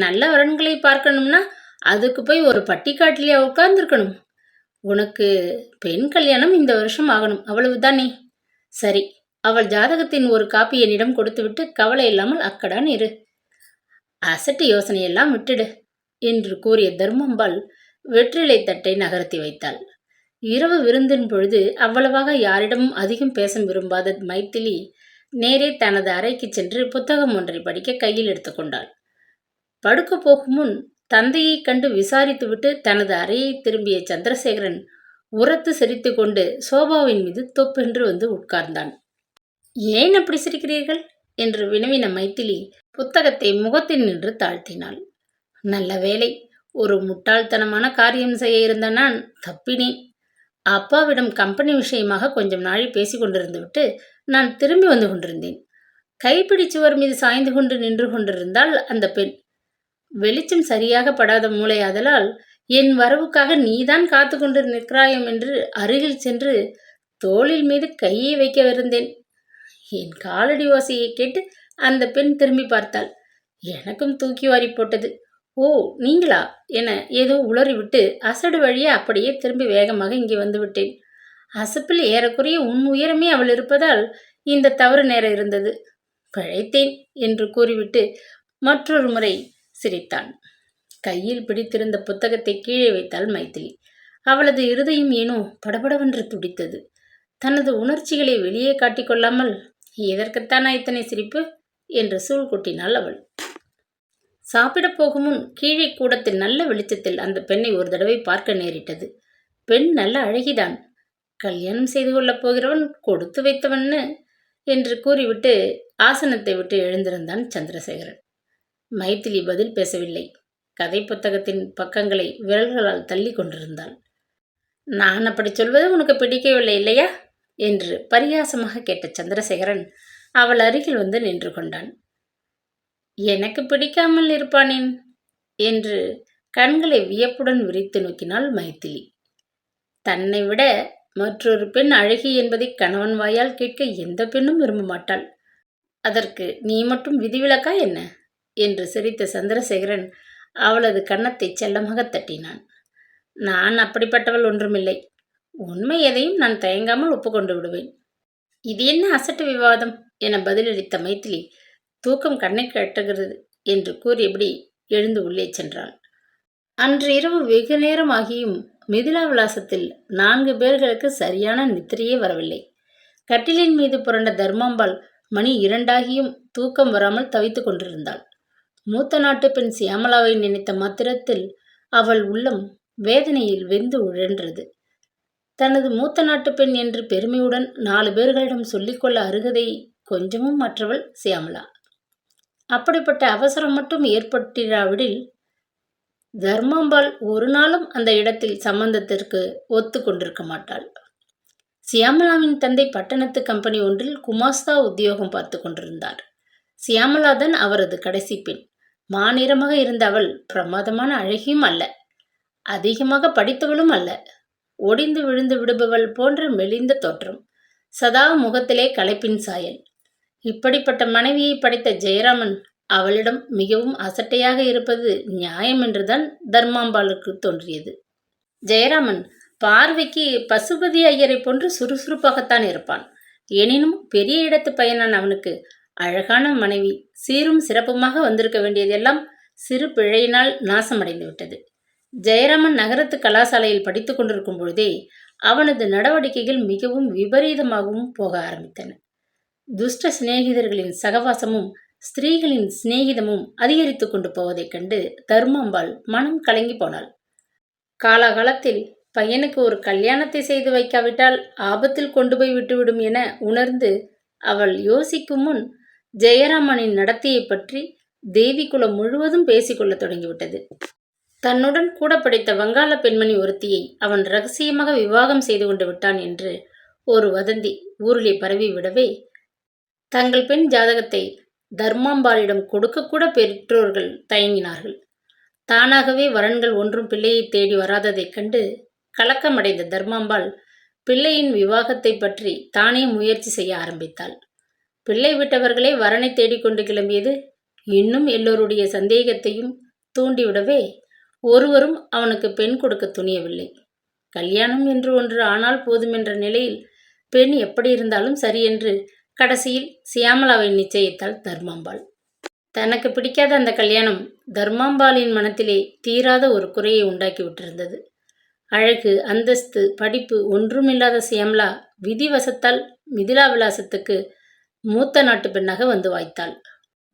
நல்ல வரன்களை பார்க்கணும்னா அதுக்கு போய் ஒரு பட்டிக்காட்டிலேயே உட்கார்ந்துருக்கணும். உனக்கு பெண் கல்யாணம் இந்த வருஷம் ஆகணும், அவ்வளவுதானே? சரி, அவள் ஜாதகத்தின் ஒரு காப்பி என்னிடம் கொடுத்துவிட்டு கவலை இல்லாமல் அக்கடான் இரு. அசட்டு யோசனையெல்லாம் விட்டுடு என்று கூறிய தர்மம்பாள் வெற்றிலை தட்டை நகர்த்தி வைத்தாள். இரவு விருந்தின் பொழுது அவ்வளவாக யாரிடமும் அதிகம் பேச விரும்பாத மைத்திலி நேரே தனது அறைக்கு சென்று புத்தகம் ஒன்றை படிக்க கையில் எடுத்துக்கொண்டாள். படுக்க போகும் முன் தந்தையை கண்டு விசாரித்துவிட்டு தனது அறையை திரும்பிய சந்திரசேகரன் உரத்து சிரித்து கொண்டு சோபாவின் மீது தொப்பென்று வந்து உட்கார்ந்தான். ஏன் அப்படி சிரிக்கிறீர்கள் என்று வினவின மைத்திலி புத்தகத்தை முகத்தில் நின்று தாழ்த்தினாள். நல்ல வேலை, ஒரு முட்டாள்தனமான காரியம் செய்ய இருந்த நான் தப்பினேன். அப்பாவிடம் கம்பெனி விஷயமாக கொஞ்சம் நாளை பேசிக் கொண்டிருந்து விட்டு நான் திரும்பி வந்து கொண்டிருந்தேன். கைப்பிடி சுவர் மீது சாய்ந்து கொண்டு நின்று கொண்டிருந்தால் அந்த பெண். வெளிச்சம் சரியாக படாத மூளையாதலால் என் வரவுக்காக நீதான் காத்து கொண்டு நிற்கிறாயம் என்று அருகில் சென்று தோளில் மீது கையை வைக்கவிருந்தேன். என் காலடி ஓசையை கேட்டு அந்த பெண் திரும்பி பார்த்தாள். எனக்கும் தூக்கி வாரி போட்டது. ஓ, நீங்களா என ஏதோ உளறிவிட்டு அசடு வழியே அப்படியே திரும்பி வேகமாக இங்கே வந்து விட்டேன். அசப்பில் ஏறக்குறைய உன் உயரமே அவள் இருப்பதால் இந்த தவறு நேர இருந்தது. பிழைத்தேன் என்று கூறிவிட்டு மற்றொரு முறை சிரித்தான். கையில் பிடித்திருந்த புத்தகத்தை கீழே வைத்தாள் மைத்திலி. அவளது இருதயம் ஏனோ படபடவென்று துடித்தது. தனது உணர்ச்சிகளை வெளியே காட்டிக்கொள்ளாமல் எதற்குத்தானா இத்தனை சிரிப்பு என்று சூழ் கொட்டினாள் அவள். சாப்பிடப் போகும் முன் கீழே கூடத்தில் நல்ல வெளிச்சத்தில் அந்த பெண்ணை ஒரு தடவை பார்க்க நேரிட்டது. பெண் நல்ல அழகிதான். கல்யாணம் செய்து கொள்ளப் போகிறவன் கொடுத்து வைத்தவன்னு என்று கூறிவிட்டு ஆசனத்தை விட்டு எழுந்திருந்தான் சந்திரசேகரன். மைத்திலி பதில் பேசவில்லை. கதை புத்தகத்தின் பக்கங்களை விரல்களால் தள்ளி கொண்டிருந்தாள். நான் அப்படி சொல்வது உனக்கு பிடிக்கவில்லை இல்லையா என்று பரியாசமாக கேட்ட சந்திரசேகரன் அவள் அருகில் வந்து நின்று கொண்டான். எனக்கு பிடிக்காமல் இருப்பானேன் என்று கண்களை வியப்புடன் விரித்து நோக்கினாள் மைத்திலி. தன்னை விட மற்றொரு பெண் அழகி என்பதை கணவன் வாயால் கேட்க எந்த பெண்ணும் விரும்ப மாட்டாள். அதற்கு நீ மட்டும் விதிவிலக்கா என்ன என்று சிரித்த சந்திரசேகரன் அவளது கன்னத்தை செல்லமாக தட்டினான். நான் அப்படிப்பட்டவள் ஒன்றுமில்லை. உண்மை எதையும் நான் தயங்காமல் ஒப்புக்கொண்டு விடுவேன். இது என்ன அசட்டு விவாதம் என பதிலளித்த மைத்திலி தூக்கம் கண்ணை கட்டுகிறது என்று கூறியபடி எழுந்து உள்ளே சென்றாள். அன்று இரவு வெகு நேரமாகியும் மிதிலா விலாசத்தில் 4 பேர்களுக்கு சரியான நித்திரையே வரவில்லை. கட்டிலின் மீது புரண்ட தர்மாம்பாள் மணி 2 தூக்கம் வராமல் தவித்து கொண்டிருந்தாள். மூத்த நாட்டு பெண் சியாமலாவை நினைத்த மாத்திரத்தில் அவள் உள்ளம் வேதனையில் வெந்து உழன்றது. தனது மூத்த நாட்டு பெண் என்று பெருமையுடன் 4 பேர்களிடம் சொல்லிக்கொள்ள அருகதை கொஞ்சமும் மற்றவள் சியாமலா. அப்படிப்பட்ட அவசரம் மட்டும் ஏற்பட்டிராவிடில் தர்மாம்பாள் ஒரு நாளும் அந்த இடத்தில் சம்பந்தத்திற்கு ஒத்து கொண்டிருக்க மாட்டாள். சியாமலாவின் தந்தை பட்டணத்து கம்பெனி ஒன்றில் குமாஸ்தா உத்தியோகம் பார்த்து கொண்டிருந்தார். சியாமலாதான் அவரது கடைசி பெண். மாநிறமாக இருந்த அவள் பிரமாதமான அழகியும் அல்ல, அதிகமாக படித்தவளும் அல்ல. ஒடிந்து விழுந்து விடுபவள் போன்ற மெலிந்த தோற்றம், சதா முகத்திலே களைப்பின் சாயல். இப்படிப்பட்ட மனைவியை படைத்த ஜெயராமன் அவளிடம் மிகவும் அசட்டையாக இருப்பது நியாயம் என்றுதான் தர்மாம்பாளுக்கு தோன்றியது. ஜெயராமன் பார்வைக்கு பசுபதி ஐயரை போன்று சுறுசுறுப்பாகத்தான் இருப்பான். எனினும் பெரிய இடத்து பையனான் அவனுக்கு அழகான மனைவி சீரும் சிறப்புமாக வந்திருக்க வேண்டியதெல்லாம் சிறு பிழையினால் நாசமடைந்து விட்டது. ஜெயராமன் நகரத்து கலாசாலையில் படித்து கொண்டிருக்கும் பொழுதே அவனது நடவடிக்கைகள் மிகவும் விபரீதமாகவும் போக ஆரம்பித்தன. துஷ்ட சிநேகிதர்களின் சகவாசமும் ஸ்திரீகளின் சிநேகிதமும் அதிகரித்து கொண்டு போவதைக் கண்டு தர்மாம்பாள் மனம் கலங்கி போனாள். காலாகாலத்தில் பையனுக்கு ஒரு கல்யாணத்தை செய்து வைக்காவிட்டால் ஆபத்தில் கொண்டு போய் விட்டுவிடும் என உணர்ந்து அவள் யோசிக்கும் முன் ஜெயராமனின் நடத்தையை பற்றி தேவிகுலம் முழுவதும் பேசிக்கொள்ள தொடங்கிவிட்டது. தன்னுடன் கூட படித்த வங்காள பெண்மணி ஒருத்தியை அவன் ரகசியமாக விவாகம் செய்து கொண்டு விட்டான் என்று ஒரு வதந்தி ஊரிலே பரவி விடவே தங்கள் பெண் ஜாதகத்தை தர்மாம்பாளிடம் கொடுக்கக்கூட பெற்றோர்கள் தயங்கினார்கள். தானாகவே வரன்கள் ஒன்றும் பிள்ளையை தேடி வராததைக் கண்டு கலக்கமடைந்த தர்மாம்பாள் பிள்ளையின் விவாகத்தை பற்றி தானே முயற்சி செய்ய ஆரம்பித்தாள். பிள்ளை விட்டவர்களே வரனை தேடிக்கொண்டு கிளம்பியது இன்னும் எல்லோருடைய சந்தேகத்தையும் தூண்டிவிடவே ஒருவரும் அவனுக்கு பெண் கொடுக்க துணியவில்லை. கல்யாணம் என்று ஒன்று ஆனால் போதுமென்ற நிலையில் பெண் எப்படி இருந்தாலும் சரி என்று கடைசியில் சியாமளாவை நிச்சயித்தாள் தர்மாம்பாள். தனக்கு பிடிக்காத அந்த கல்யாணம் தர்மாம்பாளின் மனத்திலே தீராத ஒரு குறையை உண்டாக்கி விட்டிருந்தது. அழகு, அந்தஸ்து, படிப்பு ஒன்றுமில்லாத சியாமளா விதிவசத்தால் மிதிலா விலாசத்துக்கு மூத்த நாட்டு பெண்ணாக வந்து வாய்த்தாள்.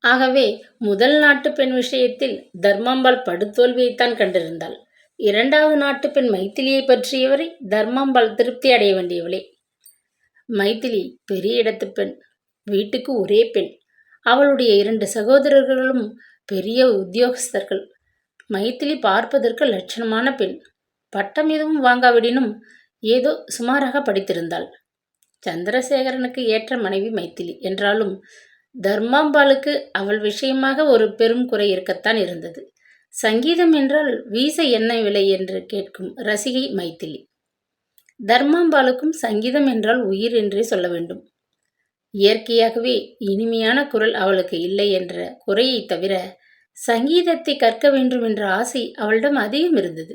ஆகவே முதல் நாட்டு பெண் விஷயத்தில் தர்மாம்பாள் படுதோல்வியைத்தான் கண்டிருந்தாள். இரண்டாவது நாட்டு பெண் மைத்திலியை பற்றியவரை தர்மாம்பாள் திருப்தி அடைய வேண்டியவளே. மைத்திலி பெரிய இடத்து பெண், வீட்டுக்கு ஒரே பெண். அவளுடைய 2 சகோதரர்களும் பெரிய உத்தியோகஸ்தர்கள். மைத்திலி பார்ப்பதற்கு லட்சணமான பெண். பட்டம் எதுவும் வாங்காவிடினும் ஏதோ சுமாராக படித்திருந்தாள். சந்திரசேகரனுக்கு ஏற்ற மனைவி மைத்திலி என்றாலும் தர்மாம்பாளுக்கு அவள் விஷயமாக ஒரு பெரும் குறை இருக்கத்தான் இருந்தது. சங்கீதம் என்றால் வீச என்ன விலை என்று கேட்கும் ரசிகை மைத்திலி. தர்மாம்பாளுக்கும் சங்கீதம் என்றால் உயிர் என்றே சொல்ல வேண்டும். இயற்கையாகவே இனிமையான குரல் அவளுக்கு இல்லை என்ற குறையை தவிர சங்கீதத்தை கற்க வேண்டும் என்ற ஆசை அவளிடம் அதிகம் இருந்தது.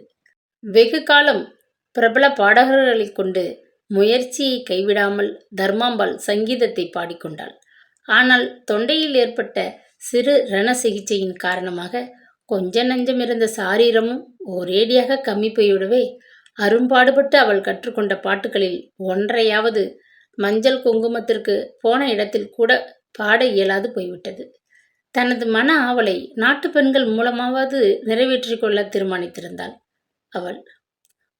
வெகு காலம் பிரபல பாடகர்களை கொண்டு முயற்சியை கைவிடாமல் தர்மாம்பாள் சங்கீதத்தை பாடிக்கொண்டாள். ஆனால் தொண்டையில் ஏற்பட்ட சிறு ரண சிகிச்சையின் காரணமாக கொஞ்ச நஞ்சம் இருந்த சாரீரமும் ஒரேடியாக கம்மி போய்விடவே அரும்பாடுபட்டு அவள் கற்றுக்கொண்ட பாட்டுகளில் ஒன்றையாவது மஞ்சள் குங்குமத்திற்கு போன இடத்தில் கூட பாட இயலாது போய்விட்டது. தனது மன ஆவலை நாட்டு பெண்கள் மூலமாவது நிறைவேற்றிக் கொள்ள தீர்மானித்திருந்தாள் அவள்.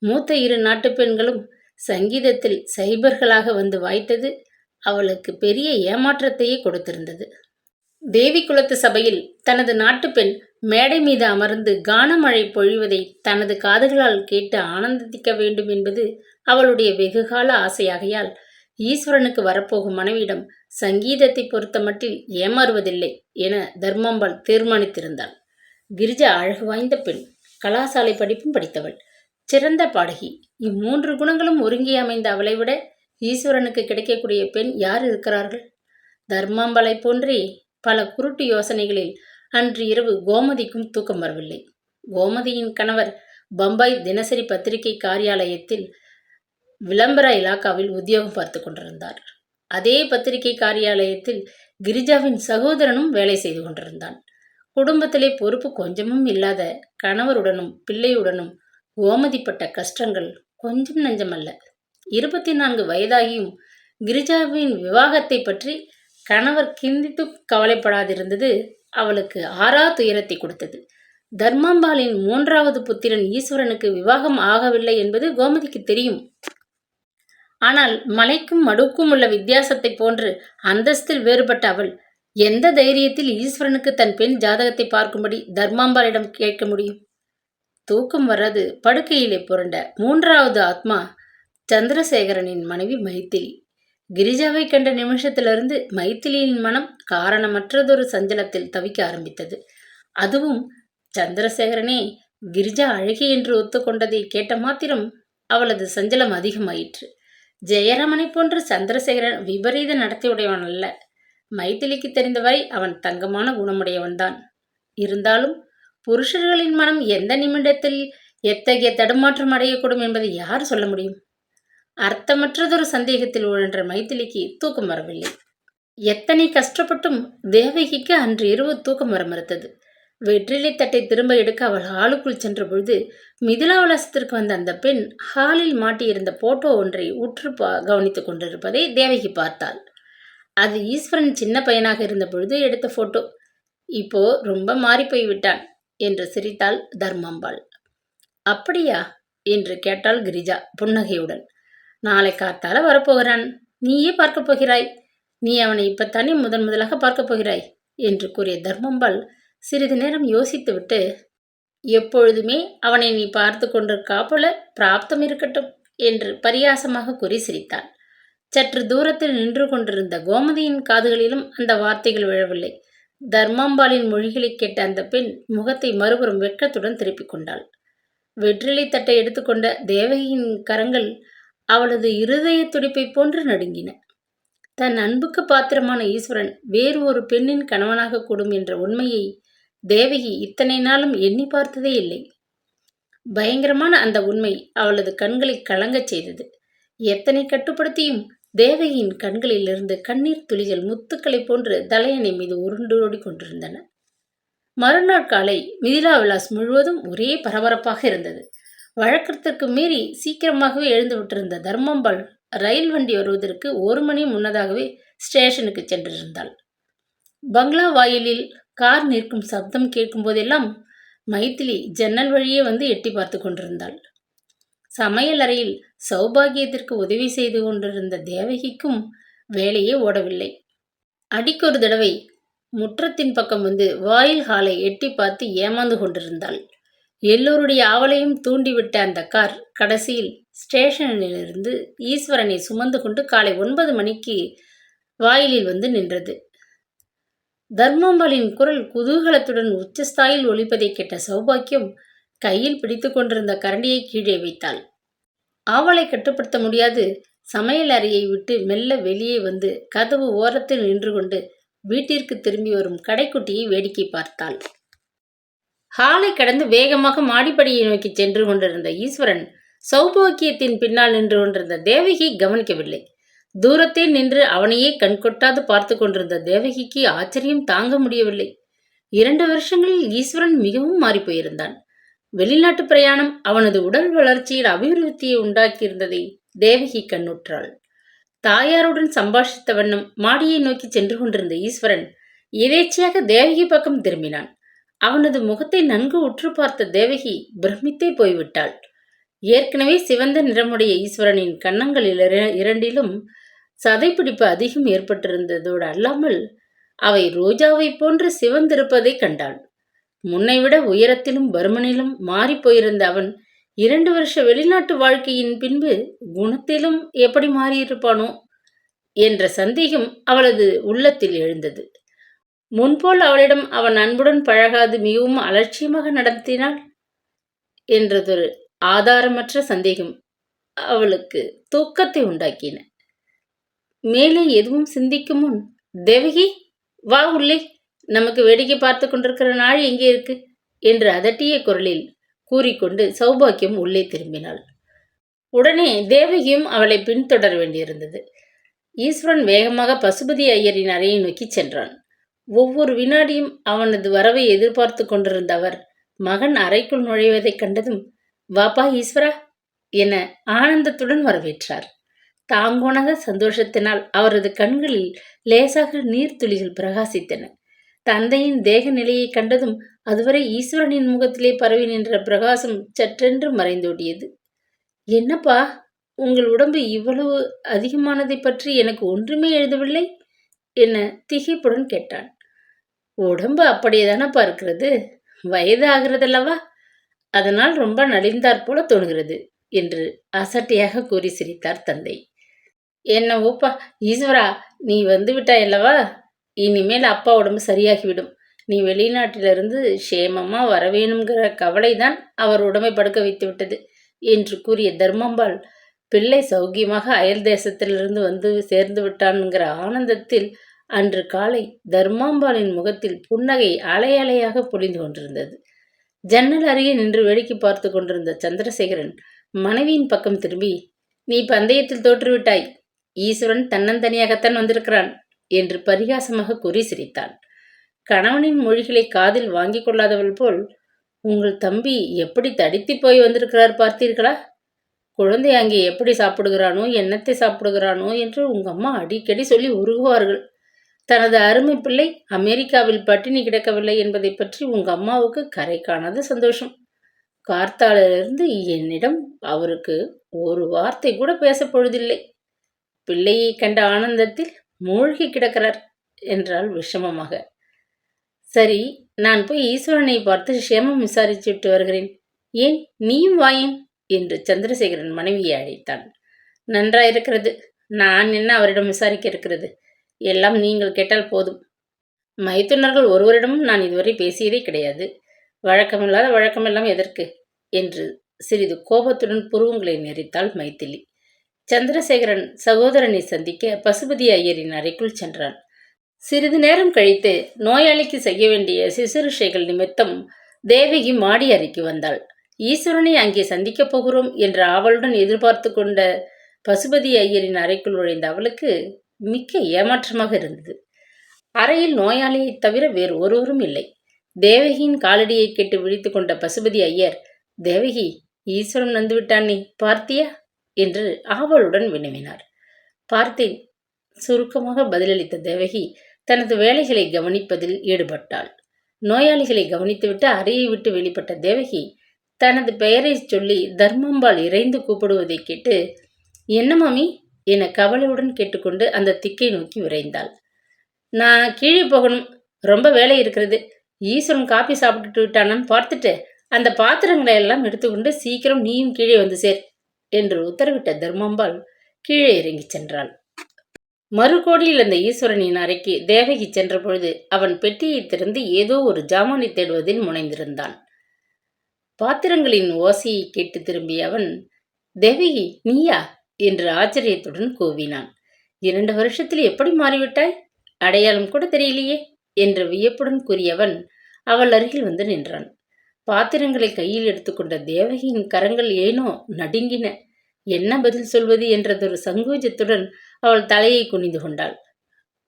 மூத்த 2 நாட்டு பெண்களும் சங்கீதத்தில் சைபர்களாக வந்து வாய்த்தது அவளுக்கு பெரிய ஏமாற்றத்தையே கொடுத்திருந்தது. தேவி குலத்து சபையில் தனது நாட்டு பெண் மேடை மீது அமர்ந்து கானமழை பொழிவதை தனது காதுகளால் கேட்டு ஆனந்திக்க வேண்டும் என்பது அவளுடைய வெகுகால ஆசையாகையால் ஈஸ்வரனுக்கு வரப்போகும் மனைவியிடம் சங்கீதத்தை பொறுத்த மட்டில் ஏமாறுவதில்லை என தர்மாம்பாள் தீர்மானித்திருந்தாள். கிரிஜா அழகு வாய்ந்த பெண், கலாசாலை படிப்பும் படித்தவள், சிறந்த பாடகி. இம்மூன்று குணங்களும் ஒருங்கி அமைந்த அவளை விட ஈஸ்வரனுக்கு கிடைக்கக்கூடிய பெண் யார் இருக்கிறார்கள்? தர்மாம்பாளை போன்றே பல குருட்டு யோசனைகளில் அன்று இரவு கோமதிக்கும் தூக்கம் வரவில்லை. கோமதியின் கணவர் பம்பாய் தினசரி பத்திரிகை காரியாலயத்தில் விளம்பர இலாக்காவில் உத்தியோகம் பார்த்து கொண்டிருந்தார். அதே பத்திரிகை காரியாலயத்தில் கிரிஜாவின் சகோதரனும் வேலை செய்து கொண்டிருந்தான். குடும்பத்திலே பொறுப்பு கொஞ்சமும் இல்லாத கணவருடனும் பிள்ளையுடனும் கோமதிப்பட்ட கஷ்டங்கள் கொஞ்சம் நஞ்சமல்ல. 24 வயதாகியும் கிரிஜாவின் விவாகத்தை பற்றி கணவர் கிந்தித்து கவலைப்படாதிருந்தது அவளுக்கு ஆறா துயரத்தை கொடுத்தது. தர்மாம்பாளின் 3வது புத்திரன் ஈஸ்வரனுக்கு விவாகம் ஆகவில்லை என்பது கோமதிக்கு தெரியும். ஆனால் மலைக்கும் மடுக்கும் உள்ள வித்தியாசத்தை போன்று அந்தஸ்தில் வேறுபட்ட அவள் எந்த தைரியத்தில் ஈஸ்வரனுக்கு தன் பெண் ஜாதகத்தை பார்க்கும்படி தர்மாம்பாளிடம் கேட்க முடியும்? தூக்கம் வராது படுக்கையிலே புரண்ட 3வது ஆத்மா சந்திரசேகரனின் மனைவி மைத்திலி. கிரிஜாவை கண்ட நிமிஷத்திலிருந்து மைத்திலியின் மனம் காரணமற்றதொரு சஞ்சலத்தில் தவிக்க ஆரம்பித்தது. அதுவும் சந்திரசேகரனே கிரிஜா அழகி என்று ஒத்துக்கொண்டதை கேட்ட மாத்திரம் அவளது சஞ்சலம் அதிகமாயிற்று. ஜெயராமனை போன்று சந்திரசேகரன் விபரீத நடத்தையுடையவன் அல்ல. மைத்திலிக்கு தெரிந்தவரை அவன் தங்கமான குணமுடையவன்தான். இருந்தாலும் புருஷர்களின் மனம் எந்த நிமிடத்தில் எத்தகைய தடுமாற்றம் அடையக்கூடும் என்பதை யார் சொல்ல முடியும்? அர்த்தமற்றதொரு சந்தேகத்தில் உழன்ற மைத்திலிக்கு தூக்கம் வரவில்லை. எத்தனை கஷ்டப்பட்டும் தேவகிக்கு அன்று இரவு தூக்கம் வர மறுத்தது. வெற்றிலை தட்டை திரும்ப எடுக்க அவள் ஹாலுக்குள் சென்ற பொழுது மிதிலா விலாசத்திற்கு வந்த அந்த பெண் ஹாலில் மாட்டியிருந்த போட்டோ ஒன்றை உற்று கவனித்துக் கொண்டிருப்பதை தேவகி பார்த்தாள். அது ஈஸ்வரன் சின்ன பையனாக இருந்த பொழுது எடுத்த போட்டோ. இப்போ ரொம்ப மாறி போய்விட்டான் என்று சிரித்தாள் தர்மாம்பாள். அப்படியா என்று கேட்டாள் கிரிஜா புன்னகையுடன். நாளை காத்தால வரப்போகிறான், நீயே பார்க்கப் போகிறாய். நீ அவனை இப்பத்தானே முதலாக பார்க்கப் போகிறாய் என்று கூறிய தர்மாம்பாள் சிறிது நேரம் யோசித்துவிட்டு, எப்பொழுதுமே அவனை நீ பார்த்து கொண்டிருக்கா போல பிராப்தம் இருக்கட்டும் என்று பரியாசமாக கூறி சிரித்தாள். சற்று தூரத்தில் நின்று கொண்டிருந்த கோமதியின் காதுகளிலும் அந்த வார்த்தைகள் விழவில்லை. தர்மாம்பாளின் மொழிகளை கேட்ட அந்த பெண் முகத்தை மறுபுறம் வெட்கத்துடன் திருப்பிக் கொண்டாள். வெற்றிலை தட்டை எடுத்துக்கொண்ட தேவகியின் கரங்கள் அவளது இருதய துடிப்பை போன்று நடுங்கின. தன் அன்புக்கு பாத்திரமான ஈஸ்வரன் வேறு ஒரு பெண்ணின் கணவனாக கூடும் என்ற உண்மையை தேவகி இத்தனை நாளும் எண்ணி பார்த்ததே இல்லை. பயங்கரமான அந்த உண்மை அவளது கண்களை கலங்கச் செய்தது. எத்தனை கட்டுப்படுத்தியும் தேவகியின் கண்களிலிருந்து கண்ணீர் துளிகள் முத்துக்களை போன்று தலையணை மீது உருண்டோடி கொண்டிருந்தன. மறுநாள் காலை மிதிலா விலாஸ் முழுவதும் ஒரே பரபரப்பாக இருந்தது. வழக்கத்திற்கு மீறி சீக்கிரமாகவே எழுந்து விட்டிருந்த தர்மம்பாள் ரயில் வண்டி வருவதற்கு 1 மணி முன்னதாகவே ஸ்டேஷனுக்கு சென்றிருந்தாள். பங்களா வாயிலில் கார் நிற்கும் சப்தம் கேட்கும் போதெல்லாம் மைதிலி ஜன்னல் வழியே வந்து எட்டி பார்த்து கொண்டிருந்தாள். சமையல் அறையில் சௌபாகியத்திற்கு உதவி செய்து கொண்டிருந்த தேவகிக்கும் வேலையே ஓடவில்லை. அடிக்கொரு தடவை முற்றத்தின் பக்கம் வந்து வாயில் ஹாலை எட்டி பார்த்து ஏமாந்து கொண்டிருந்தாள். எல்லோருடைய ஆவலையும் தூண்டிவிட்ட அந்த கார் கடைசியில் ஸ்டேஷனிலிருந்து ஈஸ்வரனை சுமந்து கொண்டு காலை 9 மணிக்கு வாயிலில் வந்து நின்றது. தர்மாம்பாளின் குரல் குதூகலத்துடன் உச்சஸ்தாயில் ஒலிப்பதை கேட்ட சௌபாக்கியம் கையில் பிடித்து கொண்டிருந்த கரண்டியை கீழே வைத்தாள். ஆவலை கட்டுப்படுத்த முடியாது சமையல் அறையை விட்டு மெல்ல வெளியே வந்து கதவு ஓரத்தில் நின்று கொண்டு வீட்டிற்கு திரும்பி வரும் கடைக்குட்டியை வேடிக்கை பார்த்தாள். ஹாலை கடந்து வேகமாக மாடிப்படியை நோக்கி சென்று கொண்டிருந்த ஈஸ்வரன் சௌபாக்கியத்தின் பின்னால் நின்று கொண்டிருந்த தேவகியை கவனிக்கவில்லை. தூரத்தே நின்று அவனையே கண்கொட்டாது பார்த்து கொண்டிருந்த தேவகிக்கு ஆச்சரியம் தாங்க முடியவில்லை. 2 வருஷங்களில் ஈஸ்வரன் மிகவும் மாறிப்போயிருந்தான். வெளிநாட்டு பிரயாணம் அவனது உடல் வளர்ச்சியில் அபிவிருத்தியை உண்டாக்கியிருந்ததை தேவகி கண்ணுற்றாள். தாயாருடன் சம்பாஷித்த வண்ணம் மாடியை நோக்கி சென்று கொண்டிருந்த ஈஸ்வரன் எதேச்சையாக தேவகி பக்கம் திரும்பினான். அவனது முகத்தை நன்கு உற்று பார்த்த தேவகி பிரமித்தே போய்விட்டாள். ஏற்கனவே சிவந்த நிறமுடைய ஈஸ்வரனின் கன்னங்களில் இரண்டிலும் சதைப்பிடிப்பு அதிகம் ஏற்பட்டிருந்ததோடு அல்லாமல் அவை ரோஜாவை போன்று சிவந்திருப்பதை கண்டாள். முன்னைவிட உயரத்திலும் பருமனிலும் மாறிப்போயிருந்த அவன் 2 வருஷ வெளிநாட்டு வாழ்க்கையின் பின்பு குணத்திலும் எப்படி மாறியிருப்பானோ என்ற சந்தேகம் அவளது உள்ளத்தில் எழுந்தது. முன்போல் அவளிடம் அவன் அன்புடன் பழகாது மிகவும் அலட்சியமாக நடத்தினாள் என்றதொரு ஆதாரமற்ற சந்தேகம் அவளுக்கு தூக்கத்தை உண்டாக்கின. மேலே எதுவும் சிந்திக்கும் முன், தேவகி வா உள்ளே, நமக்கு வேடிக்கை பார்த்து கொண்டிருக்கிற நாள் எங்கே இருக்கு என்று அதட்டிய குரலில் கூறிக்கொண்டு சௌபாக்கியம் உள்ளே திரும்பினாள். உடனே தேவகியும் அவளை பின்தொடர வேண்டியிருந்தது. ஈஸ்வரன் வேகமாக பசுபதி ஐயரின் அறையை நோக்கி சென்றான். ஒவ்வொரு வினாடியும் அவனது வரவை எதிர்பார்த்து கொண்டிருந்த அவர் மகன் அறைக்குள் நுழைவதைக் கண்டதும், வாப்பா ஈஸ்வரா என ஆனந்தத்துடன் வரவேற்றார். தாங்கோணாத சந்தோஷத்தினால் அவரது கண்களில் லேசாக நீர்த்துளிகள் பிரகாசித்தன. தந்தையின் தேக நிலையை கண்டதும் அதுவரை ஈஸ்வரனின் முகத்திலே பரவி நின்ற பிரகாசம் சற்றென்று மறைந்தோடியது. என்னப்பா, உங்கள் உடம்பு இவ்வளவு அதிகமானதை பற்றி எனக்கு ஒன்றுமே எழுதவில்லை என திகைப்புடன் கேட்டான். உடம்பு அப்படியேதானப்பா இருக்கிறது, வயது ஆகிறதல்லவா, அதனால் ரொம்ப நலிந்தாற் போல தோணுகிறது என்று அசட்டையாக கூறி சிரித்தார் தந்தை. என்னவோப்பா ஈஸ்வரா, நீ வந்து விட்டாயல்லவா, இனிமேல் அப்பா உடம்பு சரியாகிவிடும். நீ வெளிநாட்டிலிருந்து சேமமா வரவேணுங்கிற கவலைதான் அவர் உடம்பை படுக்க வைத்து விட்டது என்று கூறிய தர்மம்பாள் பிள்ளை சௌக்கியமாக அயல் தேசத்திலிருந்து வந்து சேர்ந்து விட்டான்ங்கிற ஆனந்தத்தில் அன்று காலை தர்மாம்பாளின் முகத்தில் புன்னகை அலை அலையாக பொழிந்து கொண்டிருந்தது. ஜன்னல் அருகே நின்று வேடிக்கை பார்த்து கொண்டிருந்த சந்திரசேகரன் மனைவியின் பக்கம் திரும்பி, நீ பந்தயத்தில் தோற்றுவிட்டாய், ஈஸ்வரன் தன்னந்தனியாகத்தான் வந்திருக்கிறான் என்று பரிகாசமாக கூறி சிரித்தான். கணவனின் மொழிகளை காதில் வாங்கி கொள்ளாதவள் போல், உங்கள் தம்பி எப்படி தடித்து போய் வந்திருக்கிறார் பார்த்தீர்களா, குழந்தை அங்கே எப்படி சாப்பிடுகிறானோ என்னத்தை சாப்பிடுகிறானோ என்று உங்க அம்மா அடிக்கடி சொல்லி உருகுவார்கள். தனது அருமை பிள்ளை அமெரிக்காவில் பட்டினி கிடக்கவில்லை என்பதை பற்றி உங்க அம்மாவுக்கு கரை காணாத சந்தோஷம். கார்த்தாலிலிருந்து என்னிடம் அவருக்கு ஒரு வார்த்தை கூட பேச பொழுதில்லை. பிள்ளையை கண்ட ஆனந்தத்தில் மூழ்கி கிடக்கிறார் என்றாள் விஷமமாக. சரி, நான் போய் ஈஸ்வரனை பார்த்து க்ஷேமம் விசாரிச்சுட்டு வருகிறேன். ஏன் நீயும் வாயேன் என்று சந்திரசேகரன் மனைவியை அழைத்தான். நன்றாயிருக்கிறது, நான் என்ன அவரிடம் விசாரிக்க இருக்கிறது, எல்லாம் நீங்கள் கேட்டால் போதும். மைத்துனர்கள் ஒருவரிடமும் நான் இதுவரை பேசியதே கிடையாது. வழக்கமில்லாத வழக்கமெல்லாம் எதற்கு என்று சிறிது கோபத்துடன் புருவங்களை நெறித்தாள் மைதிலி. சந்திரசேகரன் சகோதரனை சந்திக்க பசுபதி ஐயரின் அறைக்குள் சென்றான். சிறிது நேரம் கழித்து நோயாளிக்கு செய்ய வேண்டிய சிசுருஷைகள் நிமித்தம் தேவகி மாடி அறைக்கு வந்தாள். ஈஸ்வரனை அங்கே சந்திக்கப் போகிறோம் என்ற ஆவலுடன் எதிர்பார்த்து கொண்ட பசுபதி ஐயரின் அறைக்குள் நுழைந்த அவளுக்கு மிக்க ஏமாற்றமாக இருந்தது. அறையில் நோயாளியைத் தவிர வேறு ஒருவரும் இல்லை. தேவகியின் காலடியை கேட்டு விழித்து கொண்ட பசுபதி ஐயர், தேவகி, ஈஸ்வரன் வந்துவிட்டான், நீ பார்த்தியா என்று ஆவலுடன் வினவினார். பார்த்தேன், சுருக்கமாக பதிலளித்த தேவகி தனது வேலைகளை கவனிப்பதில் ஈடுபட்டாள். நோயாளிகளை கவனித்துவிட்டு அறையை விட்டு வெளிப்பட்ட தேவகி தனது பெயரை சொல்லி தர்மம்பால் இறைந்து கூப்பிடுவதை கேட்டு, என்ன மாமி என கவலையுடன் கேட்டுக்கொண்டு அந்த திக்கை நோக்கி விரைந்தாள். நான் கீழே போகணும், ரொம்ப வேலை இருக்கிறது. ஈஸ்வரன் காப்பி சாப்பிட்டுட்டு விட்டானான்னு பார்த்துட்டு அந்த பாத்திரங்களை எல்லாம் எடுத்துக்கொண்டு சீக்கிரம் நீயும் கீழே வந்து சேர் என்று உத்தரவிட்ட தர்மாம்பாள் கீழே இறங்கி சென்றாள். மறுகோடியில் அந்த ஈஸ்வரனின் அறைக்கு தேவகி சென்ற பொழுது அவன் பெட்டியை திறந்து ஏதோ ஒரு ஜாமானை தேடுவதில் முனைந்திருந்தான். பாத்திரங்களின் ஓசையை கேட்டு திரும்பிய அவன், தேவகி, நீயா என்று ஆச்சரியத்துடன் கூவினான். 2 வருஷத்தில் எப்படி மாறிவிட்டாய்? அடையாளம் கூட தெரியலையே என்று வியப்புடன் கூறியவன் அவள் அருகில் வந்து நின்றான். பாத்திரங்களை கையில் எடுத்துக்கொண்ட தேவகியின் கரங்கள் ஏனோ நடுங்கின. என்ன பதில் சொல்வது என்றதொரு சங்கோஜத்துடன் அவள் தலையை குனிந்து கொண்டாள்.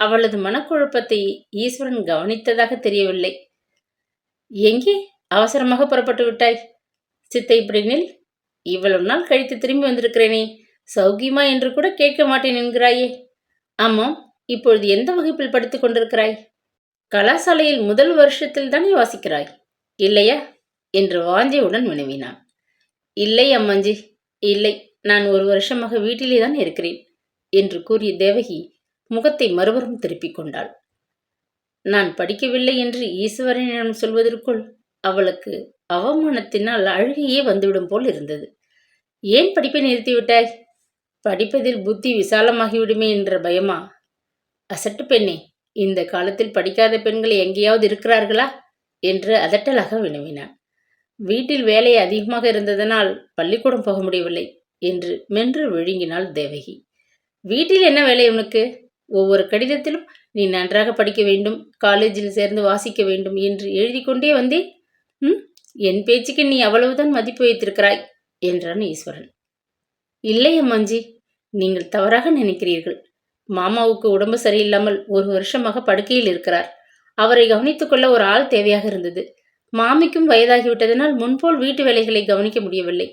அவளது மனக்குழப்பத்தை ஈஸ்வரன் கவனித்ததாக தெரியவில்லை. எங்கே அவசரமாக புறப்பட்டு விட்டாய்? சித்தை, இப்படி நில். இவ்வளவு நாள் கழித்து திரும்பி வந்திருக்கிறேனே, சௌகியமா என்று கூட கேட்க மாட்டேன் என்கிறாயே. ஆமாம், இப்பொழுது எந்த வகுப்பில் படித்துக் கொண்டிருக்கிறாய்? கலாசாலையில் முதல் வருஷத்தில் தானே வாசிக்கிறாய், இல்லையா என்று வாஞ்சையுடன் வினவினான். இல்லை அம்மாஞ்சி, இல்லை, நான் 1 வருஷமாக வீட்டிலே தான் இருக்கிறேன் என்று கூறிய தேவகி முகத்தை மறுபுறம் திருப்பிக் கொண்டாள். நான் படிக்கவில்லை என்று ஈஸ்வரனிடம் சொல்வதற்குள் அவளுக்கு அவமானத்தினால் அழுகையே வந்துவிடும் போல் இருந்தது. ஏன் படிப்பை நிறுத்திவிட்டாய்? படிப்பதில் புத்தி விசாலமாகிவிடுமே என்ற பயமா? அசட்டு பெண்ணே, இந்த காலத்தில் படிக்காத பெண்கள் எங்கேயாவது இருக்கிறார்களா என்று அதட்டலாக வினவினான். வீட்டில் வேலை அதிகமாக இருந்ததனால் பள்ளிக்கூடம் போக முடியவில்லை என்று மென்று விழுங்கினாள் தேவகி. வீட்டில் என்ன வேலை உனக்கு? ஒவ்வொரு கடிதத்திலும் நீ நன்றாக படிக்க வேண்டும், காலேஜில் சேர்ந்து வாசிக்க வேண்டும் என்று எழுதி கொண்டே வந்தேன். என் பேச்சுக்கு நீ அவ்வளவுதான் மதிப்பு வைத்திருக்கிறாய் என்றான் ஈஸ்வரன். இல்லை அம்மாஞ்சி, நீங்கள் தவறாக நினைக்கிறீர்கள். மாமாவுக்கு உடம்பு சரியில்லாமல் 1 வருஷமாக படுக்கையில் இருக்கிறார். அவரை கவனித்துக் கொள்ள ஒரு ஆள் தேவையாக இருந்தது. மாமிக்கும் வயதாகிவிட்டதனால் முன்போல் வீட்டு வேலைகளை கவனிக்க முடியவில்லை.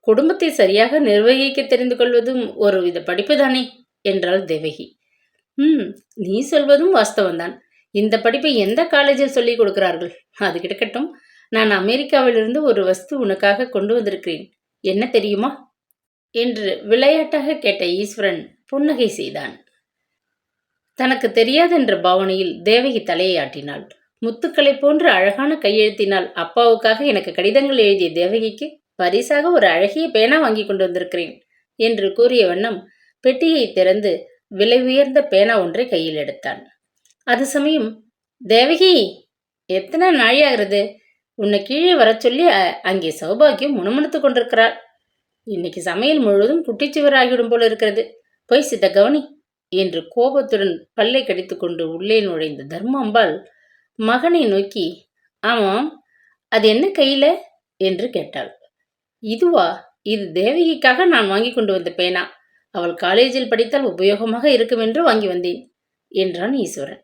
குடும்பத்தை சரியாக நிர்வகிக்க தெரிந்து கொள்வதும் ஒரு வித படிப்புதானே என்றாள் தேவகி. நீ சொல்வதும் வாஸ்தவம்தான். இந்த படிப்பை எந்த காலேஜில் சொல்லிக் கொடுக்கிறார்கள்? அது கிடக்கட்டும், நான் அமெரிக்காவிலிருந்து ஒரு வஸ்து உனக்காக கொண்டு வந்திருக்கிறேன். என்ன தெரியுமா என்று விளையாட்டாக கேட்ட ஈஸ்வரன் புன்னகை செய்தான். தனக்கு தெரியாதென்ற பாவனையில் தேவகி தலையை ஆட்டினாள். முத்துக்களை போன்ற அழகான கையெழுத்தினால் அப்பாவுக்காக எனக்கு கடிதங்கள் எழுதிய தேவகிக்கு பரிசாக ஒரு அழகிய பேனா வாங்கி கொண்டு வந்திருக்கிறேன் என்று கூறிய வண்ணம் பெட்டியை திறந்து விலை உயர்ந்த பேனா ஒன்றை கையில் எடுத்தான். அது சமயம், தேவகி, எத்தனை நாழியாகிறது? உன்னை கீழே வர சொல்லி அங்கே சௌபாகியம் முணுமுணுத்து கொண்டிருக்கிறாள். இன்னைக்கு சமையல் முழுவதும் குட்டிச்சுவர் ஆகிவிடும் போல இருக்கிறது. போய் சித்த கவனி என்று கோபத்துடன் பல்லை கடித்து கொண்டு உள்ளே நுழைந்த தர்மாம்பாள் மகனை நோக்கி, ஆமாம், அது என்ன கையில என்று கேட்டாள். இதுவா? இது தேவகிக்காக நான் வாங்கி கொண்டு வந்த பேனா. அவள் காலேஜில் படித்தால் உபயோகமாக இருக்கும் என்று வாங்கி வந்தேன் என்றான் ஈஸ்வரன்.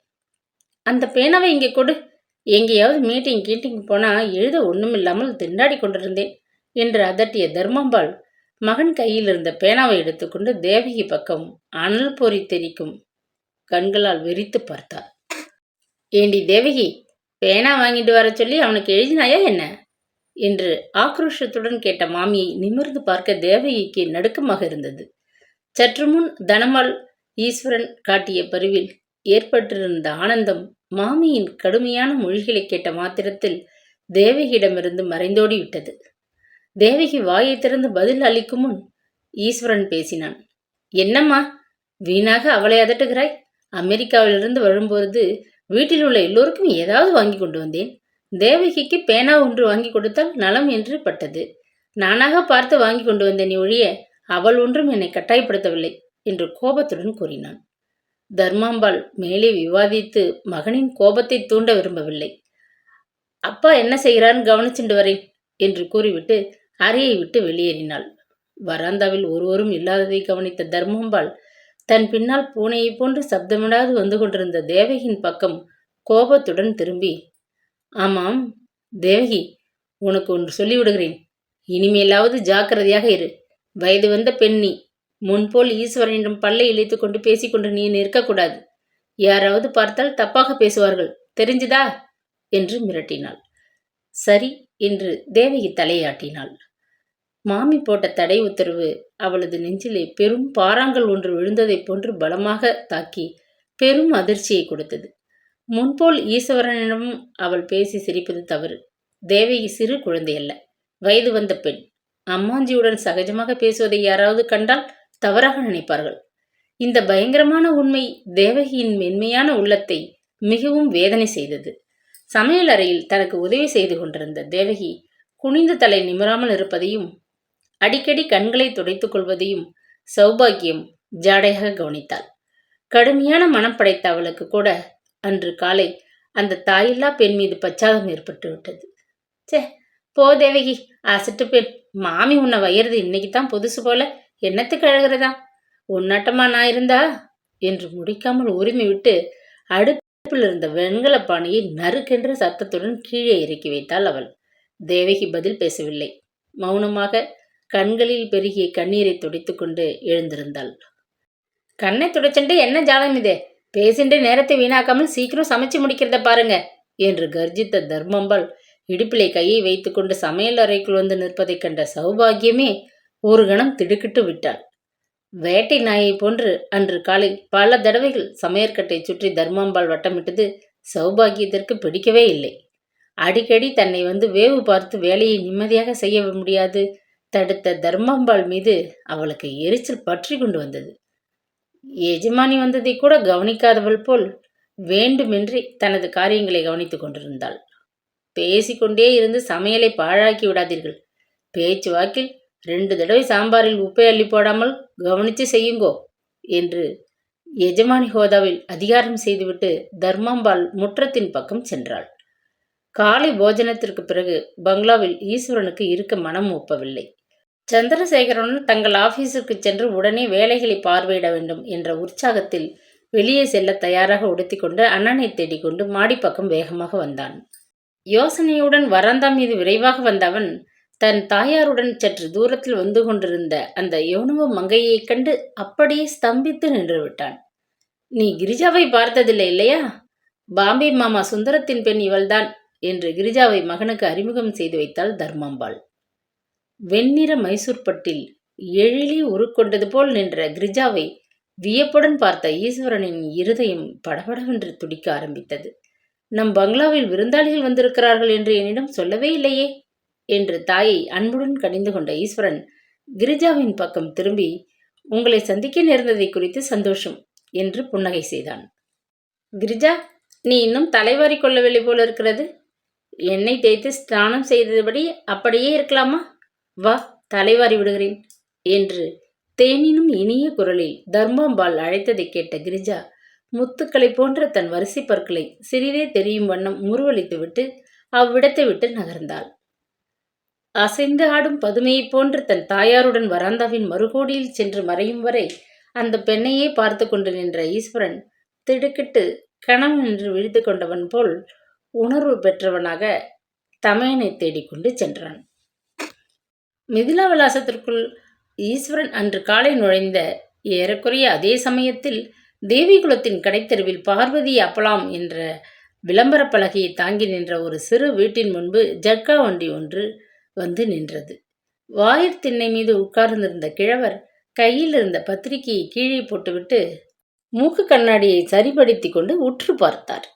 அந்த பேனாவை இங்கே கொடு. எங்கேயாவது மீட்டிங் போனா எழுத ஒண்ணுமில்லாமல் திண்டாடி கொண்டிருந்தேன் என்று அதட்டிய தர்மாம்பாள் மகன் கையில் இருந்த பேனாவை எடுத்துக்கொண்டு தேவகி பக்கம் அனல் பொறி தெரிக்கும் கண்களால் வெறித்து பார்த்தாள். ஏண்டி தேவகி, பேனா வாங்கிட்டு வர சொல்லி அவனுக்கு எழுதினாயா என்ன என்று ஆக்ரோஷத்துடன் கேட்ட மாமியை நிமிர்ந்து பார்க்க தேவகிக்கு நடுக்கமாக இருந்தது. சற்று முன் தனமால் ஈஸ்வரன் காட்டிய பரிவில் ஏற்பட்டிருந்த ஆனந்தம் மாமியின் கடுமையான மொழிகளை கேட்ட மாத்திரத்தில் தேவகியிடமிருந்து மறைந்தோடி விட்டது. தேவகி வாயை திறந்து பதில் அளிக்கும் முன் ஈஸ்வரன் பேசினான். என்னம்மா, வீணாக அவளை அதட்டுகிறாய்? அமெரிக்காவிலிருந்து வரும்போது வீட்டில் உள்ள எல்லோருக்கும் ஏதாவது வாங்கி கொண்டு வந்தேன். தேவகிக்கு பேனா ஒன்று வாங்கி கொடுத்தால் நலம் என்று பட்டது. நானாக பார்த்து வாங்கி கொண்டு வந்தேன் ஒழிய அவள் ஒன்றும் என்னை கட்டாயப்படுத்தவில்லை என்று கோபத்துடன் கூறினான். தர்மாம்பாள் மேலே விவாதித்து மகனின் கோபத்தை தூண்ட விரும்பவில்லை. அப்பா என்ன செய்கிறான்னு கவனிச்சுண்டு வரேன் என்று கூறிவிட்டு அறையை விட்டு வெளியேறினாள். வராந்தாவில் ஒருவரும் இல்லாததை கவனித்த தர்மாம்பாள் தன் பின்னால் பூனையைப் போன்று சப்தமிடாது வந்து கொண்டிருந்த தேவகியின் பக்கம் கோபத்துடன் திரும்பி, ஆமாம் தேவகி, உனக்கு ஒன்று சொல்லிவிடுகிறேன். இனிமேலாவது ஜாக்கிரதையாக இரு. வயது வந்த பெண் நீ. முன்போல் ஈஸ்வரனிடம் பல்லை இழைத்து கொண்டு பேசிக்கொண்டு நீ நிற்கக்கூடாது. யாராவது பார்த்தால் தப்பாக பேசுவார்கள், தெரிஞ்சுதா என்று மிரட்டினாள். சரி என்று தேவகி தலையாட்டினாள். மாமி போட்ட தடை உத்தரவு அவளது நெஞ்சிலே பெரும் பாறாங்கல் ஒன்று விழுந்ததைப் போன்று பலமாக தாக்கி பெரும் அதிர்ச்சியை கொடுத்தது. முன்போல் ஈஸ்வரனிடமும் அவள் பேசி சிரிப்பது தவறு. தேவகி சிறு குழந்தையல்ல, வயது வந்த பெண். அம்மாஞ்சியுடன் சகஜமாக பேசுவதை யாராவது கண்டால் தவறாக நினைப்பார்கள். இந்த பயங்கரமான உண்மை தேவகியின் மென்மையான உள்ளத்தை மிகவும் வேதனை செய்தது. சமையல் அறையில் தனக்கு உதவி செய்து கொண்டிருந்த தேவகி குனிந்த தலை நிமிராமல் இருப்பதையும் அடிக்கடி கண்களை துடைத்துக் கொள்வதையும் சௌபாகியம் ஜாடையாக கவனித்தாள். கடுமையான மனம் படைத்த அவளுக்கு கூட அன்று காலை அந்த தாயில்லா பெண் மீது பச்சாதம் ஏற்பட்டு விட்டது. சே, போ தேவகி, அசட்டு பெண். மாமி உன்னை வயறது இன்னைக்குத்தான் புதுசு போல, என்னத்துக்கு அழகிறதா? உன்னாட்டமா நான் இருந்தா என்று முடிக்காமல் உரிமை விட்டு அடுப்பில் இருந்த வெண்கல பானையை நறுக்கென்ற சத்தத்துடன் கீழே இறக்கி வைத்தாள் அவள். தேவகி பதில் பேசவில்லை. மௌனமாக கண்களில் பெருகிய கண்ணீரை துடைத்து கொண்டு எழுந்திருந்தாள். கண்ணை துடைச்சுட்டு என்ன ஜாதகம் இது? பேசின்ற நேரத்தை வீணாக்காமல் சீக்கிரம் சமைச்சு முடிக்கிறத பாருங்க என்று கர்ஜித்த தர்மாம்பாள் இடுப்பிலே கையை வைத்துக்கொண்டு சமையல் அறைக்குள் வந்து நிற்பதைக் கண்ட சௌபாகியமே ஒரு கணம் திடுக்கிட்டு விட்டாள். வேட்டை நாயை போன்று அன்று காலை பல தடவைகள் சமையற்கட்டை சுற்றி தர்மாம்பாள் வட்டமிட்டது சௌபாகியத்திற்கு பிடிக்கவே இல்லை. அடிக்கடி தன்னை வந்து வேவு பார்த்து வேலையை நிம்மதியாக செய்ய முடியாது தடுத்த தர்மாம்பாள் மீது அவளுக்கு எரிச்சல் பற்றி கொண்டு வந்தது. எஜமானி வந்ததை கூட கவனிக்காதவள் போல் வேண்டுமென்றி தனது காரியங்களை கவனித்துக் கொண்டிருந்தாள். பேசிக்கொண்டே இருந்து சமையலை பாழாக்கி விடாதீர்கள். பேச்சு வாக்கில் 2 தடவை சாம்பாரில் உப்பை அள்ளி போடாமல் கவனித்து செய்யுங்கோ என்று எஜமானி ஹோதாவில் அதிகாரம் செய்துவிட்டு தர்மாம்பாள் முற்றத்தின் பக்கம் சென்றாள். காலை போஜனத்திற்கு பிறகு பங்களாவில் ஈஸ்வரனுக்கு இருக்க மனம் ஒப்பவில்லை. சந்திரசேகரனுடன் தங்கள் ஆபீஸுக்கு சென்று உடனே வேலைகளை பார்வையிட வேண்டும் என்ற உற்சாகத்தில் வெளியே செல்ல தயாராக உடுத்திக்கொண்டு அண்ணனை தேடிக்கொண்டு மாடிப்பக்கம் வேகமாக வந்தான். யோசனையுடன் வராந்தா மீது விரைவாக வந்த அவன் தன் தாயாருடன் சற்று தூரத்தில் வந்து கொண்டிருந்த அந்த யௌனவ மங்கையைக் கண்டு அப்படியே ஸ்தம்பித்து நின்று விட்டான். நீ கிரிஜாவை பார்த்ததில்லை இல்லையா? பாம்பே மாமா சுந்தரத்தின் பெண் இவள்தான் என்று கிரிஜாவை மகனுக்கு அறிமுகம் செய்து வைத்தாள் தர்மாம்பாள். வெண்ணிற மைசூர் பட்டில் எழிலி உருக்கொண்டது போல் நின்ற கிரிஜாவை வியப்புடன் பார்த்த ஈஸ்வரனின் இருதயம் படபடவென்று துடிக்க ஆரம்பித்தது. நம் பங்களாவில் விருந்தாளிகள் வந்திருக்கிறார்கள் என்று என்னிடம் சொல்லவே இல்லையே என்று தாயை அன்புடன் கடிந்து கொண்ட ஈஸ்வரன் கிரிஜாவின் பக்கம் திரும்பி, உங்களை சந்திக்க நேர்ந்ததை குறித்து சந்தோஷம் என்று புன்னகை செய்தான். கிரிஜா, நீ இன்னும் தலைவாரி கொள்ளவில்லை போல இருக்கிறது. எண்ணெய் தேய்த்து ஸ்நானம் செய்தபடி அப்படியே இருக்கலாமா? வா, தலைவாரி விடுகிறேன் என்று தேனினும் இனிய குரலில் தர்மாம்பாள் அழைத்ததை கேட்ட கிரிஜா முத்துக்களை போன்ற தன் வரிசை பற்களை சிறிதே தெரியும் வண்ணம் முறுவலித்துவிட்டு அவ்விடத்தை விட்டு நகர்ந்தாள். அசைந்து ஆடும் பதுமையைப் போன்று தன் தாயாருடன் வராந்தாவின் மறுகோடியில் சென்று மறையும் வரை அந்த பெண்ணையே பார்த்து கொண்டு நின்ற ஈஸ்வரன் திடுக்கிட்டு கணம் நின்று விழித்து கொண்டவன் போல் உணர்வு பெற்றவனாக தமையனை தேடிக்கொண்டு சென்றான். மிதிலா விலாசத்திற்குள் ஈஸ்வரன் அன்று காலை நுழைந்த ஏறக்குறைய அதே சமயத்தில் தேவிகுலத்தின் கடைத்தெருவில் பார்வதி அப்பலாம் என்ற விளம்பர பலகையை தாங்கி நின்ற ஒரு சிறு வீட்டின் முன்பு ஜட்கா வண்டி ஒன்று வந்து நின்றது. வாயிற் திண்ணை மீது உட்கார்ந்திருந்த கிழவர் கையில் இருந்த பத்திரிகையை கீழே போட்டுவிட்டு மூக்கு கண்ணாடியை சரிபடுத்தி கொண்டு உற்று பார்த்தார்.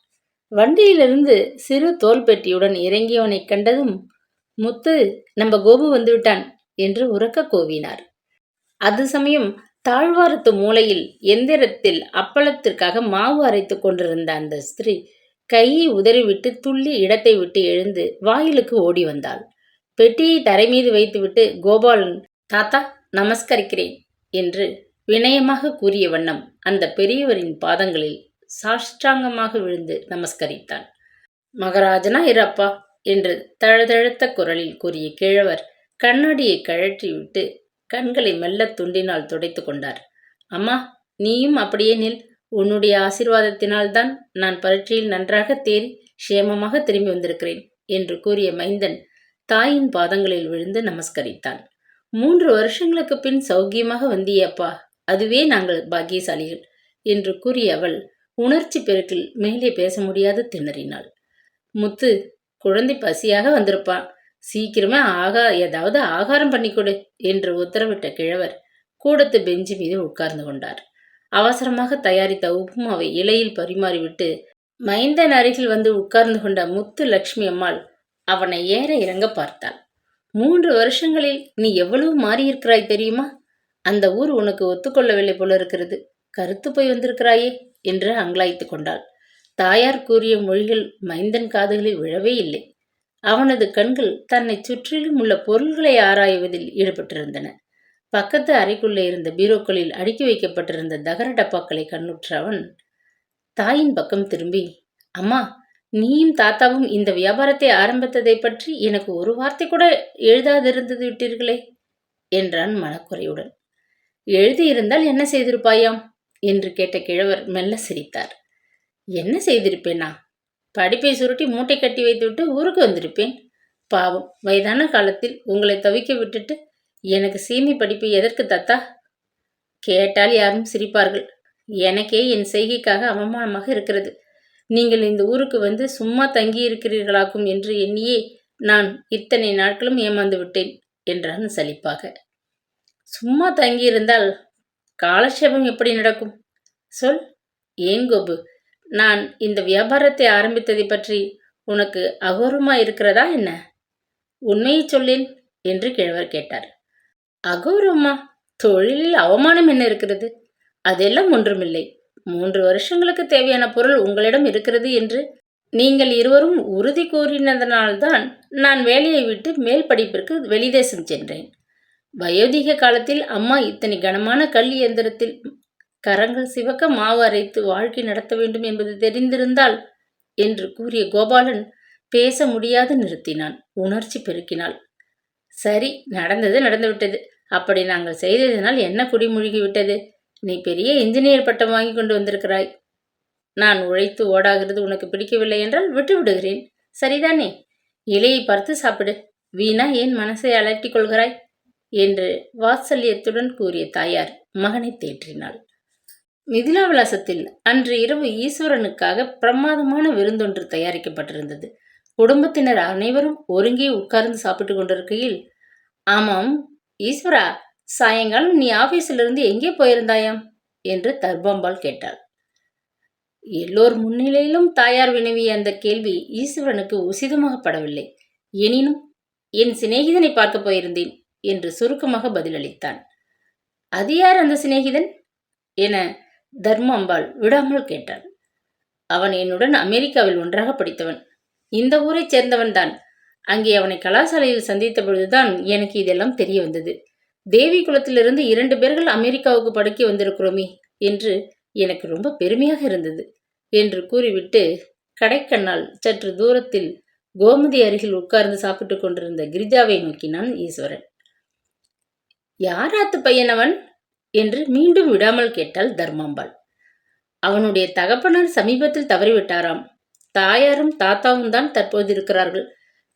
வண்டியிலிருந்து சிறு தோல் பெட்டியுடன் இறங்கியவனை கண்டதும், முத்து, நம்ம கோபு வந்துவிட்டான் என்று உரக்க கூவினார். அது சமயம் தாழ்வாரத்து மூலையில் எந்திரத்தில் அப்பளத்திற்காக மாவு அரைத்து கொண்டிருந்த அந்த ஸ்திரீ கையை உதறிவிட்டு துள்ளி இடத்தை விட்டு எழுந்து வாயிலுக்கு ஓடி வந்தாள். பெட்டியை தரை மீது வைத்துவிட்டு, கோபாலன், தாத்தா நமஸ்கரிக்கிறேன் என்று வினயமாக கூறிய வண்ணம் அந்த பெரியவரின் பாதங்களில் சாஷ்டாங்கமாக விழுந்து நமஸ்கரித்தான். மகராஜனா இரு என்று தழுதழுத்த குரலில் கூறிய கிழவர் கண்ணாடியை கழற்றிவிட்டு கண்களை மெல்ல துண்டினால் துடைத்து கொண்டார். அம்மா, நீயும் அப்படியே நில். உன்னுடைய ஆசீர்வாதத்தினால்தான் நான் பரீட்சையில் நன்றாக தேறி க்ஷேமமாக திரும்பி வந்திருக்கிறேன் என்று கூறிய மைந்தன் தாயின் பாதங்களில் விழுந்து நமஸ்கரித்தான். 3 வருஷங்களுக்கு பின் சௌக்கியமாக வந்தியப்பா, அதுவே நாங்கள் பாக்கியசாலிகள் என்று கூறிய அவள் உணர்ச்சி பெருக்கில் மேலே பேச முடியாது திணறினாள். முத்து, குழந்தை பசியாக வந்திருப்பான், சீக்கிரமே ஏதாவது ஆகாரம் பண்ணி கொடு என்று உத்தரவிட்ட கிழவர் கூடத்து பெஞ்சு மீது உட்கார்ந்து கொண்டார். அவசரமாக தயாரித்த உப்புமாவை இலையில் பரிமாறிவிட்டு மைந்தன் அருகில் வந்து உட்கார்ந்து கொண்ட முத்து லட்சுமி அம்மாள் அவனை ஏற இறங்க பார்த்தாள். 3 வருஷங்களில் நீ எவ்வளவு மாறியிருக்கிறாய் தெரியுமா? அந்த ஊர் உனக்கு ஒத்துக்கொள்ளவில்லை போல இருக்கிறது. கருத்து போய் வந்திருக்கிறாயே என்று அங்கலாய்த்து கொண்டாள். தாயார் கூறிய மொழிகள் மைந்தன் காதுகளில் விழவே இல்லை. அவனது கண்கள் தன்னை சுற்றிலும் உள்ள பொருள்களை ஆராய்வதில் ஈடுபட்டிருந்தன. பக்கத்து அறைக்குள்ளே இருந்த பீரோக்களில் அடுக்கி வைக்கப்பட்டிருந்த தகர டப்பாக்களை கண்ணுற்ற அவன் தாயின் பக்கம் திரும்பி, அம்மா, நீயும் தாத்தாவும் இந்த வியாபாரத்தை ஆரம்பித்ததை பற்றி எனக்கு ஒரு வார்த்தை கூட எழுதாதிருந்து விட்டீர்களே என்றான் மனக்குறையுடன். எழுதியிருந்தால் என்ன செய்திருப்பாயாம் என்று கேட்ட கிழவர் மெல்ல சிரித்தார். என்ன செய்திருப்பேனா? படிப்பை சுருட்டி மூட்டை கட்டி வைத்துவிட்டு ஊருக்கு வந்திருப்பேன். பாவம், வயதான காலத்தில் உங்களை தவிக்க விட்டுட்டு எனக்கு சீமி படிப்பு எதற்கு தாத்தா? கேட்டால் யாரும் சிரிப்பார்கள். எனக்கே என் செய்கைக்காக அவமானமாக இருக்கிறது. நீங்கள் இந்த ஊருக்கு வந்து சும்மா தங்கி இருக்கிறீர்களாக்கும் என்று எண்ணியே நான் இத்தனை நாட்களும் ஏமாந்து விட்டேன் என்றான் சலிப்பாக. சும்மா தங்கியிருந்தால் காலட்சேபம் எப்படி நடக்கும்? சொல். ஏன் கோபு, நான் இந்த வியாபாரத்தை ஆரம்பித்ததை பற்றி உனக்கு அகௌரவமா இருக்கிறதா என்ன? உண்மையை சொல்லேன் என்று கிழவர் கேட்டார். அகௌரவமா? தொழிலில் அவமானம் என்ன இருக்கிறது? அதெல்லாம் ஒன்றுமில்லை. 3 வருஷங்களுக்கு தேவையான பொருள் உங்களிடம் இருக்கிறது என்று நீங்கள் இருவரும் உறுதி கூறினதனால்தான் நான் வேலையை விட்டு மேல் படிப்பிற்கு வெளிதேசம் சென்றேன். வயோதிக காலத்தில் அம்மா இத்தனை கனமான கல் இயந்திரத்தில் கரங்கள் சிவக்க மாவு அரைத்து வாழ்க்கை நடத்த வேண்டும் என்பது தெரிந்திருந்தால் என்று கூறிய கோபாலன் பேச முடியாது நிறுத்தினான். உணர்ச்சி பெருக்கினாள். சரி, நடந்தது நடந்துவிட்டது. அப்படி நாங்கள் செய்ததனால் என்ன குடிமூழ்கி விட்டது? நீ பெரிய இன்ஜினியர் பட்டம் வாங்கி கொண்டு வந்திருக்கிறாய். நான் உழைத்து ஓடாகிறது உனக்கு பிடிக்கவில்லை என்றால் விட்டு விடுகிறேன். சரிதானே? இலையை பார்த்து சாப்பிடு. வீணா ஏன் மனசை அலட்டிக் கொள்கிறாய் என்று வாத்சல்யத்துடன் கூறிய தாயார் மகனை தேற்றினாள். மிதிலா விலாசத்தில் அன்று இரவு ஈஸ்வரனுக்காக பிரமாதமான விருந்தொன்று தயாரிக்கப்பட்டிருந்தது. குடும்பத்தினர் அனைவரும் ஒருங்கே உட்கார்ந்து சாப்பிட்டு கொண்டிருக்கையில், ஆமாம் ஈஸ்வரா, சாயங்காலம் நீ ஆபீஸிலிருந்து எங்கே போயிருந்தாயாம் என்று தர்பாம்பாள் கேட்டாள். எல்லோர் முன்னிலையிலும் தாயார் வினவிய அந்த கேள்வி ஈஸ்வரனுக்கு உசிதமாகப்படவில்லை. எனினும் என் சிநேகிதனை பார்க்க போயிருந்தேன் என்று சுருக்கமாக பதிலளித்தான். அது யார் அந்த சிநேகிதன் என தர்மாம்பாள் விடாமல் கேட்டாள். அவன் என்னுடன் அமெரிக்காவில் ஒன்றாக படித்தவன். இந்த ஊரைச் சேர்ந்தவன்தான். அங்கே அவனை கலாசாலையில் சந்தித்த பொழுதுதான் எனக்கு இதெல்லாம் தெரிய வந்தது. தேவி குலத்திலிருந்து 2 பேர்கள் அமெரிக்காவுக்கு படிக்க வந்திருக்கிறோமே என்று எனக்கு ரொம்ப பெருமையாக இருந்தது என்று கூறிவிட்டு கடைக்கண்ணால் சற்று தூரத்தில் கோமதி அருகில் உட்கார்ந்து சாப்பிட்டு கொண்டிருந்த கிரிஜாவை நோக்கினான் ஈஸ்வரன். யாராத்து பையனவன் என்று மீண்டும் விடாமல் கேட்டாள் தர்மாம்பாள். அவனுடைய தகப்பனார் சமீபத்தில் தவறிவிட்டாராம். தாயாரும் தாத்தாவும் தான் தற்போது இருக்கிறார்கள்.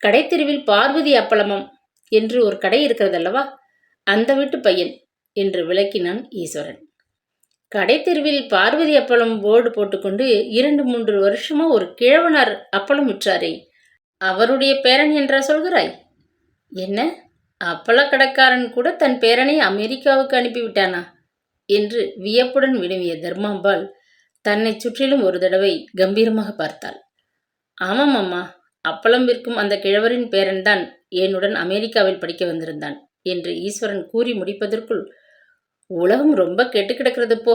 கடைத்தெருவில் பார்வதி அப்பளமம் என்று ஒரு கடை இருக்கிறதல்லவா, அந்த வீட்டு பையன் என்று விளக்கினான் ஈஸ்வரன். கடைத்தெருவில் பார்வதி அப்பளம் போர்டு போட்டுக்கொண்டு 2-3 வருஷமா ஒரு கிழவனார் அப்பளம் விற்றாரே, அவருடைய பேரன் என்றா சொல்கிறாய்? என்ன, அப்பள கடைக்காரன் கூட தன் பேரனை அமெரிக்காவுக்கு அனுப்பிவிட்டானா என்று வியப்புடன் வினவிய தர்மாம்பாள் தன்னை சுற்றிலும் ஒரு தடவை கம்பீரமாக பார்த்தாள். ஆமாம் அம்மா, அப்பளம் விற்கும் அந்த கிழவரின் பேரன்தான் என்னுடன் அமெரிக்காவில் படிக்க வந்திருந்தான் என்று ஈஸ்வரன் கூறி முடிப்பதற்குள், உலகம் ரொம்ப கெட்டு கிடக்கிறது போ.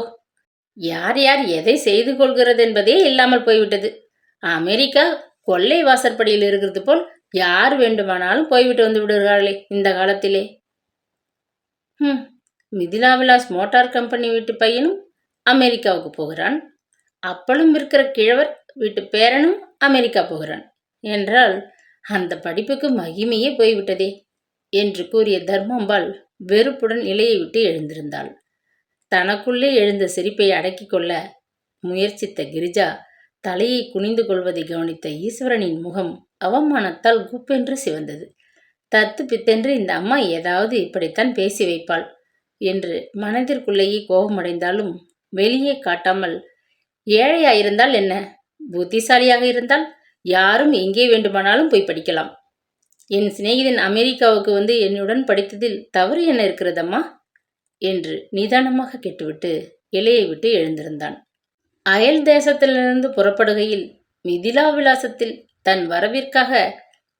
யார் யார் எதை செய்து கொள்கிறது என்பதே இல்லாமல் போய்விட்டது. அமெரிக்கா கொள்ளை வாசற்படியில் இருக்கிறது போல் யார் வேண்டுமானாலும் போய்விட்டு வந்து விடுகிறார்களே இந்த காலத்திலே. மிதிலா விலாஸ் மோட்டார் கம்பெனி வீட்டு பையனும் அமெரிக்காவுக்கு போகிறான். அப்பளும் விற்கிற கிழவர் வீட்டு பேரனும் அமெரிக்கா போகிறான் என்றால் அந்த படிப்புக்கு மகிமையே போய்விட்டதே என்று கூறிய தர்மாம்பாள் வெறுப்புடன் இலையை விட்டு எழுந்திருந்தாள். தனக்குள்ளே எழுந்த சிரிப்பை அடக்கிக் கொள்ள முயற்சித்த கிரிஜா தலையை குனிந்து கொள்வதை கவனித்த ஈஸ்வரனின் முகம் அவமானத்தால் குப்பென்று சிவந்தது. தத்து பித்தென்று இந்த அம்மா ஏதாவது இப்படித்தான் பேசி வைப்பாள் என்று மனதிற்குள்ளேயே கோபமடைந்தாலும் வெளியே காட்டாமல், ஏழையாயிருந்தால் என்ன, புத்திசாலியாக இருந்தால் யாரும் எங்கே வேண்டுமானாலும் போய் படிக்கலாம். என் சிநேகிதன் அமெரிக்காவுக்கு வந்து என்னுடன் படித்ததில் தவறு என்ன இருக்கிறதம்மா என்று நிதானமாக கேட்டுவிட்டு இலையை விட்டு எழுந்திருந்தான். அயல் தேசத்திலிருந்து புறப்படுகையில் மிதிலா விலாசத்தில் தன் வரவிற்காக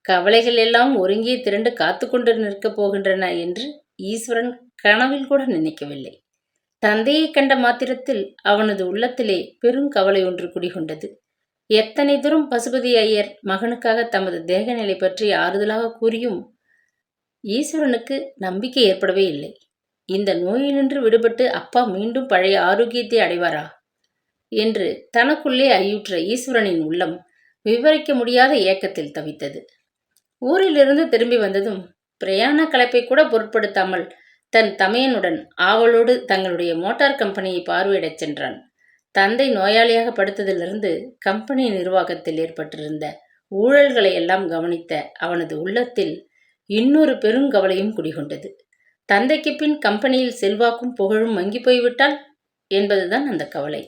கவலைகள் எல்லாம் ஒருங்கே திரண்டு காத்து கொண்டு நிற்கப் போகின்றன என்று ஈஸ்வரன் கனவில் கூட நினைக்கவில்லை. தந்தையை கண்ட மாத்திரத்தில் அவனது உள்ளத்திலே பெருங்கவலை ஒன்று குடிகொண்டது. எத்தனை தூரம் பசுபதி ஐயர் மகனுக்காக தமது தேகநிலை பற்றி ஆறுதலாக கூறியும் ஈஸ்வரனுக்கு நம்பிக்கை ஏற்படவே இல்லை. இந்த நோயினின்று விடுபட்டு அப்பா மீண்டும் பழைய ஆரோக்கியத்தை அடைவாரா என்று தனக்குள்ளே ஐயுற்ற ஈஸ்வரனின் உள்ளம் விவரிக்க முடியாத ஏக்கத்தில் தவித்தது. ஊரிலிருந்து திரும்பி வந்ததும் பிரயாண களைப்பை கூட பொருட்படுத்தாமல் தன் தமையனுடன் ஆவலோடு தங்களுடைய மோட்டார் கம்பெனியை பார்வையிடச் சென்றான். தந்தை நோயாளியாக படுத்ததிலிருந்து கம்பெனி நிர்வாகத்தில் ஏற்பட்டிருந்த ஊழல்களை எல்லாம் கவனித்த அவனது உள்ளத்தில் இன்னொரு பெருங்கவலையும் குடிகொண்டது. தந்தைக்கு பின் கம்பெனியில் செல்வாக்கும் புகழும் மங்கி போய்விட்டால் என்பதுதான் அந்த கவலை.